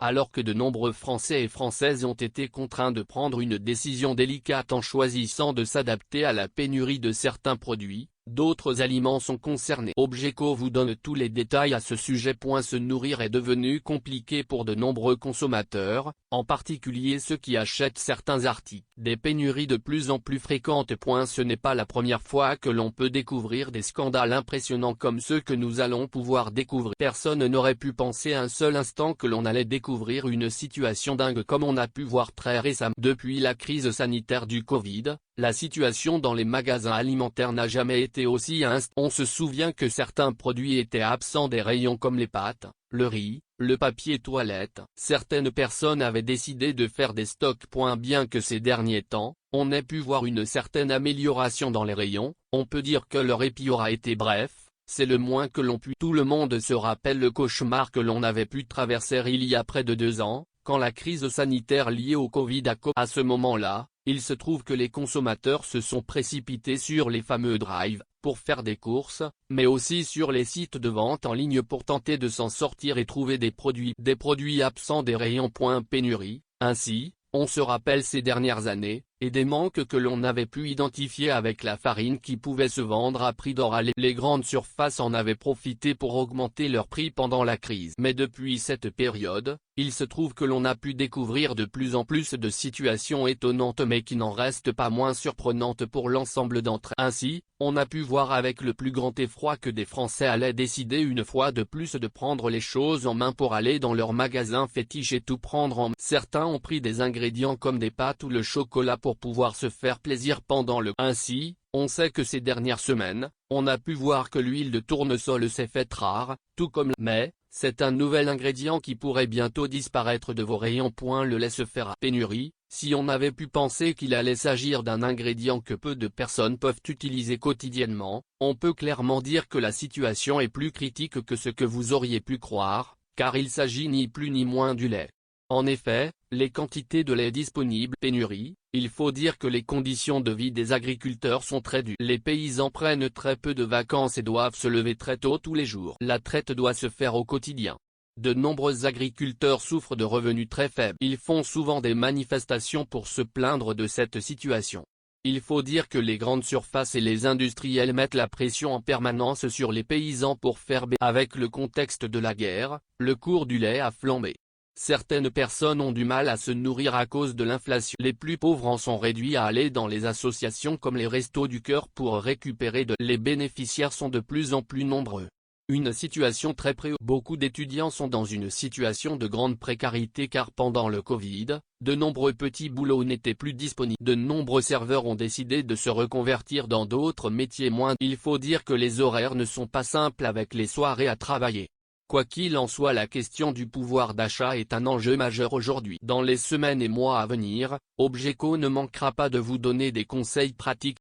alors que de nombreux Français et Françaises ont été contraints de prendre une décision délicate en choisissant de s'adapter à la pénurie de certains produits. D'autres aliments sont concernés. Obgeco vous donne tous les détails à ce sujet. Se nourrir est devenu compliqué pour de nombreux consommateurs, en particulier ceux qui achètent certains articles. Des pénuries de plus en plus fréquentes. Ce n'est pas la première fois que l'on peut découvrir des scandales impressionnants comme ceux que nous allons pouvoir découvrir. Personne n'aurait pu penser un seul instant que l'on allait découvrir une situation dingue comme on a pu voir très récemment. Depuis la crise sanitaire du Covid, la situation dans les magasins alimentaires n'a jamais été aussi instable. On se souvient que certains produits étaient absents des rayons comme les pâtes, le riz, le papier toilette. Certaines personnes avaient décidé de faire des stocks. Bien que ces derniers temps, on ait pu voir une certaine amélioration dans les rayons, on peut dire que le répit aura été bref. C'est le moins que l'on puisse. Tout le monde se rappelle le cauchemar que l'on avait pu traverser il y a près de 2 ans, quand la crise sanitaire liée au Covid a commencé. À ce moment-là, il se trouve que les consommateurs se sont précipités sur les fameux drive, pour faire des courses, mais aussi sur les sites de vente en ligne pour tenter de s'en sortir et trouver des produits absents des rayons. Pénurie, ainsi, on se rappelle ces dernières années, et des manques que l'on avait pu identifier avec la farine qui pouvait se vendre à prix d'or. Les grandes surfaces en avaient profité pour augmenter leurs prix pendant la crise. Mais depuis cette période, il se trouve que l'on a pu découvrir de plus en plus de situations étonnantes mais qui n'en restent pas moins surprenantes pour l'ensemble d'entre elles. Ainsi, on a pu voir avec le plus grand effroi que des Français allaient décider une fois de plus de prendre les choses en main pour aller dans leur magasin fétiche et tout prendre en main. Certains ont pris des ingrédients comme des pâtes ou le chocolat pour pouvoir se faire plaisir pendant le. Ainsi, on sait que ces dernières semaines, on a pu voir que l'huile de tournesol s'est faite rare, tout comme mais, c'est un nouvel ingrédient qui pourrait bientôt disparaître de vos rayons. Le laisse faire. Pénurie, si on avait pu penser qu'il allait s'agir d'un ingrédient que peu de personnes peuvent utiliser quotidiennement, on peut clairement dire que la situation est plus critique que ce que vous auriez pu croire, car il s'agit ni plus ni moins du lait. En effet, les quantités de lait disponibles. Pénurie, il faut dire que les conditions de vie des agriculteurs sont très dures. Les paysans prennent très peu de vacances et doivent se lever très tôt tous les jours. La traite doit se faire au quotidien. De nombreux agriculteurs souffrent de revenus très faibles. Ils font souvent des manifestations pour se plaindre de cette situation. Il faut dire que les grandes surfaces et les industriels mettent la pression en permanence sur les paysans pour faire baisser. Avec le contexte de la guerre, le cours du lait a flambé. Certaines personnes ont du mal à se nourrir à cause de l'inflation. Les plus pauvres en sont réduits à aller dans les associations comme les Restos du Cœur pour récupérer de. Les bénéficiaires sont de plus en plus nombreux. Une situation très préoccupante. Beaucoup d'étudiants sont dans une situation de grande précarité car pendant le Covid, de nombreux petits boulots n'étaient plus disponibles. De nombreux serveurs ont décidé de se reconvertir dans d'autres métiers moins. Il faut dire que les horaires ne sont pas simples avec les soirées à travailler. Quoi qu'il en soit, la question du pouvoir d'achat est un enjeu majeur aujourd'hui. Dans les semaines et mois à venir, Obgeco ne manquera pas de vous donner des conseils pratiques